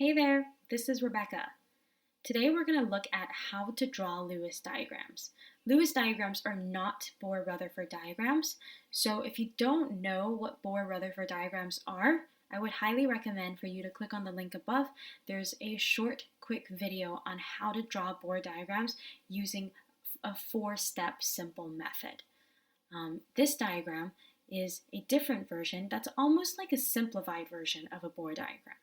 Hey there, this is Rebecca. Today we're going to look at how to draw Lewis diagrams. Lewis diagrams are not Bohr-Rutherford diagrams, so if you don't know what Bohr-Rutherford diagrams are, I would highly recommend for you to click on the link above. There's a short, quick video on how to draw Bohr diagrams using a 4-step simple method. This diagram is a different version that's almost like a simplified version of a Bohr diagram.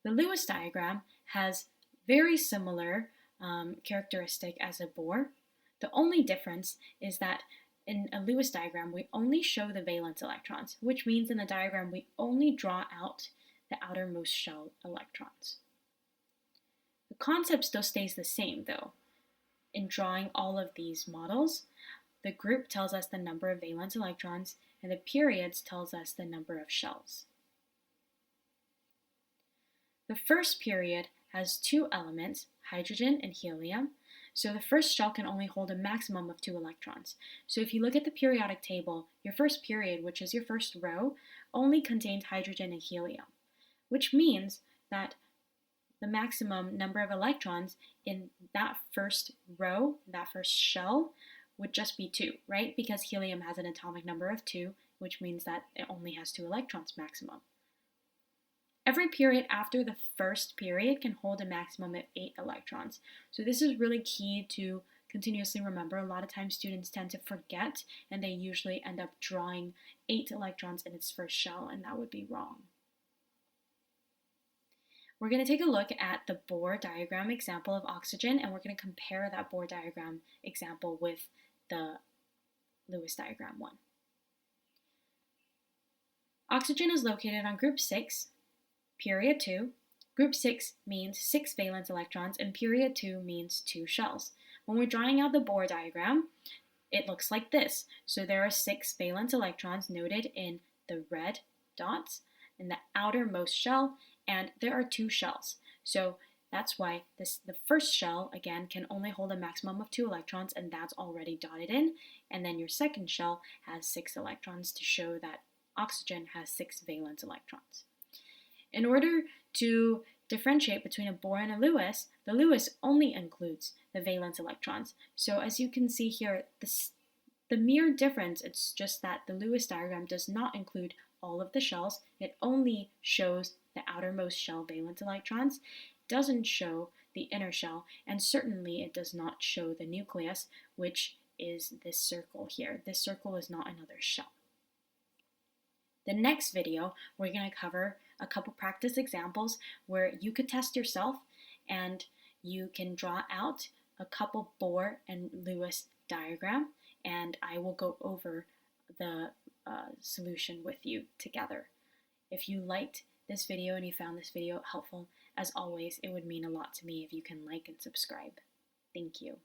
The Lewis diagram has very similar characteristic as a Bohr. The only difference is that in a Lewis diagram, we only show the valence electrons, which means in the diagram we only draw out the outermost shell electrons. The concept still stays the same though. In drawing all of these models, the group tells us the number of valence electrons and the periods tells us the number of shells. The first period has two elements, hydrogen and helium, so the first shell can only hold a maximum of 2 electrons. So if you look at the periodic table, your first period, which is your first row, only contains hydrogen and helium, which means that the maximum number of electrons in that first row, that first shell, would just be 2, right? Because helium has an atomic number of 2, which means that it only has 2 electrons maximum. Every period after the first period can hold a maximum of 8 electrons. So this is really key to continuously remember. A lot of times students tend to forget and they usually end up drawing 8 electrons in its first shell, and that would be wrong. We're going to take a look at the Bohr diagram example of oxygen, and we're going to compare that Bohr diagram example with the Lewis diagram one. Oxygen is located on group 6. Period 2. Group 6 means 6 valence electrons and period 2 means 2 shells. When we're drawing out the Bohr diagram, it looks like this. So there are 6 valence electrons noted in the red dots in the outermost shell, and there are 2 shells. So that's why the first shell, again, can only hold a maximum of 2 electrons, and that's already dotted in. And then your second shell has 6 electrons to show that oxygen has 6 valence electrons. In order to differentiate between a Bohr and a Lewis, the Lewis only includes the valence electrons. So as you can see here, the mere difference, it's just that the Lewis diagram does not include all of the shells. It only shows the outermost shell valence electrons, doesn't show the inner shell, and certainly it does not show the nucleus, which is this circle here. This circle is not another shell. The next video, we're going to cover a couple practice examples where you could test yourself and you can draw out a couple Bohr and Lewis diagram, and I will go over the solution with you together. If you liked this video and you found this video helpful, as always, it would mean a lot to me if you can like and subscribe. Thank you.